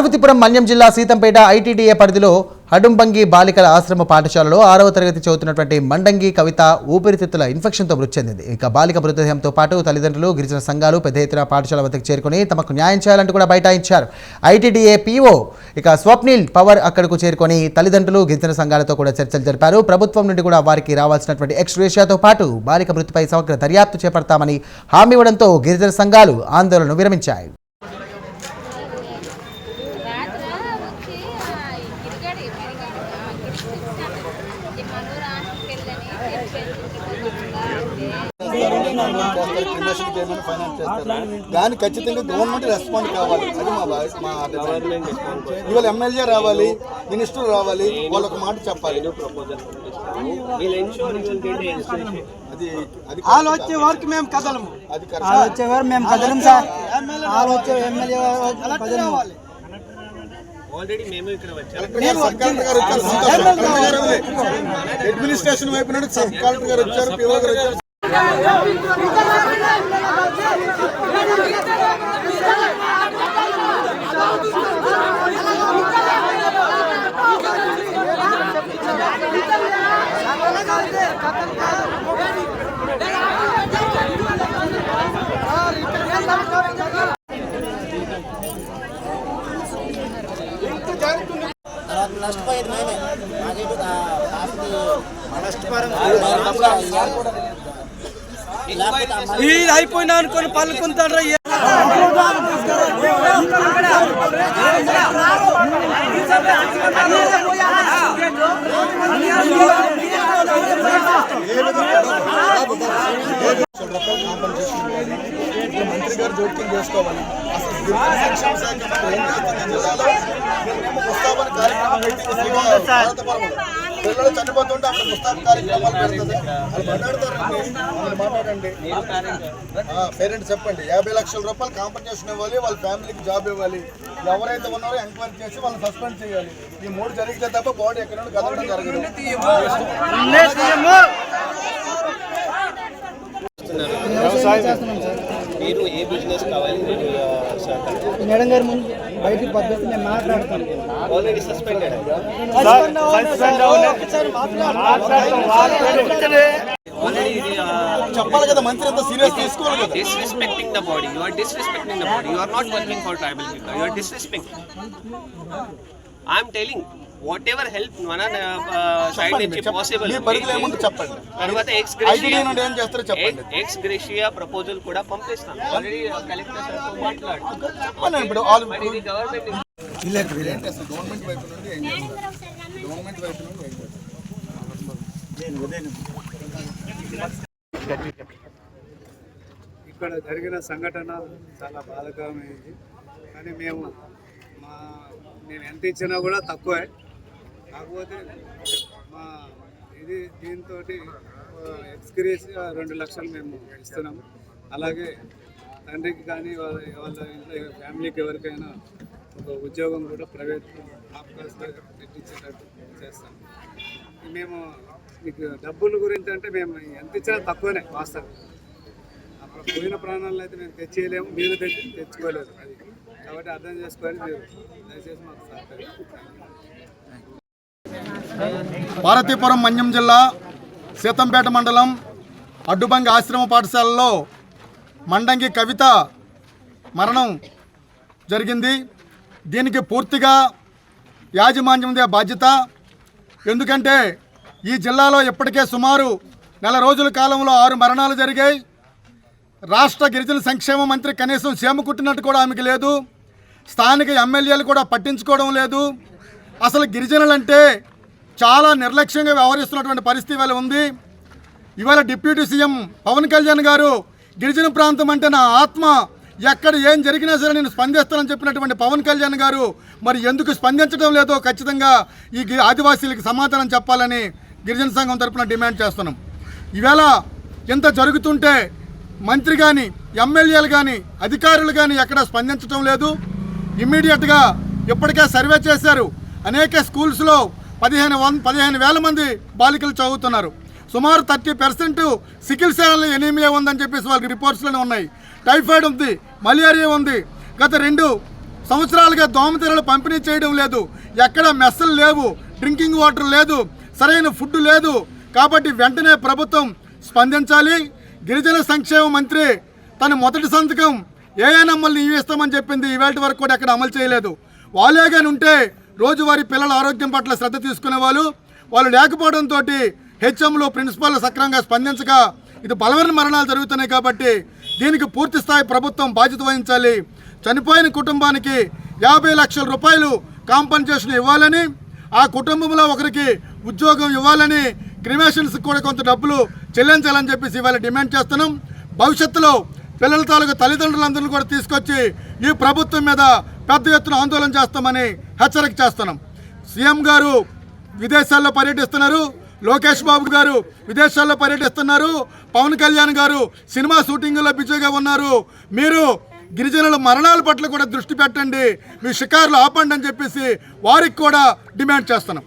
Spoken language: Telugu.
పార్వతీపురం మన్యం జిల్లా సీతంపేట ఐటీడీఏ పరిధిలో హడుంబంగి బాలికల ఆశ్రమ పాఠశాలలో 6వ తరగతి చదువుతున్నటువంటి మండంగి కవిత ఊపిరితిత్తుల ఇన్ఫెక్షన్తో మృతి చెందింది. ఇక బాలిక మృతదేహంతో పాటు తల్లిదండ్రులు, గిరిజన సంఘాలు పెద్ద ఎత్తున పాఠశాల వద్దకు చేరుకుని తమకు న్యాయం చేయాలంటూ కూడా బైఠాయించారు. ఐటీడీఏ పీఓ స్వప్నిల్ పవర్ అక్కడకు చేరుకొని తల్లిదండ్రులు, గిరిజన సంఘాలతో కూడా చర్చలు జరిపారు. ప్రభుత్వం నుండి కూడా వారికి రావాల్సినటువంటి ఎక్స్గ్రేషియాతో పాటు బాలిక మృతిపై సమగ్ర దర్యాప్తు చేపడతామని హామీ ఇవ్వడంతో గిరిజన సంఘాలు ఆందోళనను విరమించాయి. దాన్ని ఖచ్చితంగా గవర్నమెంట్ రెస్పాండ్ కావాలి. అది మా ఇవాళ ఎమ్మెల్యే రావాలి, మినిస్టర్ రావాలి, వాళ్ళొక మాట చెప్పాలి. వాళ్ళు వచ్చే వరకు మేము కదలము, వచ్చే వరకు మేము కదలం సార్. వాళ్ళు వచ్చే ఎమ్మెల్యే అడ్మినిస్ట్రేషన్ వైపు నుండి సబ్ కలెక్టర్ గారు వచ్చారు, పిఓ గారు వచ్చారు. నష్టపోయేది మేమే. ఇది అయిపోయినా అనుకోని పలుకుంటాడు. మంత్రి గారు జోక్యం చేసుకోవాలి. అసలు గిరిజన సంక్షేమ శాఖ మంత్రి ఏం చేస్తుంది జిల్లాలో? ముస్తాబన్ కార్యక్రమం పెట్టి పిల్లలు చనిపోతుంటే అక్కడ ముస్తాబ్ కార్యక్రమాలు పెడుతుంది. వాళ్ళు మాట్లాడండి. పేరెంట్స్ చెప్పండి, 50 లక్షల రూపాయలు కాంపన్సేషన్ ఇవ్వాలి, వాళ్ళ ఫ్యామిలీకి జాబ్ ఇవ్వాలి. ఎవరైతే ఉన్నారో ఎంక్వైరీ చేసి వాళ్ళని సస్పెండ్ చేయాలి. ఈ 3 జరిగితే తప్ప బాడీ ఎక్కడ నుండి కదలడం జరగదు. మీరు ఏ బిజినెస్ కావాలి? మేడం గారు ముందు బయటికి పద్ధతి నేను మాట్లాడతాను. Already suspended. చెప్పాలి కదా, మంత్రి అంత సీరియస్ తీసుకోవాలి కదా. Disrespecting the body. You are disrespecting the body. You are not working for tribal people. You are disrespecting. I am telling. Whatever help మన సైడ్ నుంచి పాసిబుల్ తర్వాత ఎక్స్ గ్రేషియా ప్రపోజల్ కూడా పంపిస్తాం. ఆల్రెడీ కలెక్టర్ సార్ తో మాట్లాడు. గవర్నమెంట్ వైపు నుండి ఇక్కడ జరిగిన సంఘటన చాలా బాధాకరమైంది. కానీ మేము ఎంత ఇచ్చినా కూడా తక్కువే. కాకపోతే మా దీంతో ఎక్స్గ్రేషియా 2 లక్షలు మేము ఇస్తున్నాము. అలాగే తండ్రికి కానీ వాళ్ళ ఇంట్లో ఫ్యామిలీకి ఎవరికైనా ఒక ఉద్యోగం కూడా ప్రైవేట్ ఆఫ్కాస్గా పెట్టించేటట్టు చేస్తాం. మేము మీకు డబ్బుల గురించి అంటే మేము ఎంత ఇచ్చినా తక్కువనే వాస్తవం. అప్పుడు పోయిన ప్రాణాలను అయితే మేము తెచ్చేయలేము, మీరు తెచ్చుకోలేదు. అది కాబట్టి అర్థం చేసుకొని మీరు దయచేసి మాకు సహకరించండి. పార్వతీపురం మన్యం జిల్లా సీతంపేట మండలం అడ్డుబంగి ఆశ్రమ పాఠశాలలో మండంగి కవిత మరణం జరిగింది. దీనికి పూర్తిగా యాజమాన్యందే బాధ్యత. ఎందుకంటే ఈ జిల్లాలో ఇప్పటికే సుమారు 4 రోజుల కాలంలో 6 మరణాలు జరిగాయి. రాష్ట్ర గిరిజన సంక్షేమ మంత్రి కనీసం సీమ కుట్టినట్టు కూడా ఆమెకి లేదు. స్థానిక ఎమ్మెల్యేలు కూడా పట్టించుకోవడం లేదు. అసలు గిరిజనులంటే చాలా నిర్లక్ష్యంగా వ్యవహరిస్తున్నటువంటి పరిస్థితి ఇవాళ ఉంది. ఇవాళ డిప్యూటీ సీఎం పవన్ కళ్యాణ్ గారు గిరిజన ప్రాంతం అంటే నా ఆత్మ, ఎక్కడ ఏం జరిగినా సరే నేను స్పందిస్తానని చెప్పినటువంటి పవన్ కళ్యాణ్ గారు మరి ఎందుకు స్పందించడం లేదో ఖచ్చితంగా ఈ ఆదివాసీలకు సమాధానం చెప్పాలని గిరిజన సంఘం తరఫున డిమాండ్ చేస్తున్నాం. ఈవేళ ఎంత జరుగుతుంటే మంత్రి కానీ, ఎమ్మెల్యేలు కానీ, అధికారులు కానీ ఎక్కడ స్పందించడం లేదు. ఇమ్మీడియట్గా ఇప్పటికే సర్వే చేశారు. అనేక స్కూల్స్లో 15,000 మంది బాలికలు చదువుతున్నారు. సుమారు 30% సికిల్ సెల్ ఎనీమియా ఉందని చెప్పేసి వాళ్ళకి రిపోర్ట్స్లోనే ఉన్నాయి. టైఫాయిడ్ ఉంది, మలేరియా ఉంది. గత 2 సంవత్సరాలుగా దోమతెరలు పంపిణీ చేయడం లేదు, ఎక్కడ మెస్సులు లేవు, డ్రింకింగ్ వాటర్ లేదు, సరైన ఫుడ్ లేదు. కాబట్టి వెంటనే ప్రభుత్వం స్పందించాలి. గిరిజన సంక్షేమ మంత్రి తన మొదటి సంతకం ఏఎన్ఎంఎల్ని ఇస్తామని చెప్పింది, ఈవేళ వరకు కూడా ఎక్కడ అమలు చేయలేదు. వాళ్ళే కానీ ఉంటే రోజువారీ పిల్లల ఆరోగ్యం పట్ల శ్రద్ధ తీసుకునే వాళ్ళు లేకపోవడంతో హెచ్ఎంలు ప్రిన్సిపాల్ సక్రమంగా స్పందించక ఇది బలమైన మరణాలు జరుగుతున్నాయి. కాబట్టి దీనికి పూర్తి స్థాయి ప్రభుత్వం బాధ్యత వహించాలి. చనిపోయిన కుటుంబానికి 50 లక్షల రూపాయలు కాంపన్సేషన్ ఇవ్వాలని, ఆ కుటుంబంలో ఒకరికి ఉద్యోగం ఇవ్వాలని, క్రిమేషన్స్ కూడా కొంత డబ్బులు చెల్లించాలని చెప్పేసి ఇవాళ డిమాండ్ చేస్తున్నాం. భవిష్యత్తులో పిల్లల తాలూకు తల్లిదండ్రులందరినీ కూడా తీసుకొచ్చి ఈ ప్రభుత్వం మీద పెద్ద ఎత్తున ఆందోళన చేస్తామని హెచ్చరిక చేస్తున్నాం. సీఎం గారు విదేశాల్లో పర్యటిస్తున్నారు, లోకేష్ బాబు గారు విదేశాల్లో పర్యటిస్తున్నారు, పవన్ కళ్యాణ్ గారు సినిమా షూటింగ్లో బిజీగా ఉన్నారు. మీరు గిరిజనుల మరణాల పట్ల కూడా దృష్టి పెట్టండి, మీ షికారులు ఆపండి అని చెప్పేసి వారికి కూడా డిమాండ్ చేస్తున్నాం.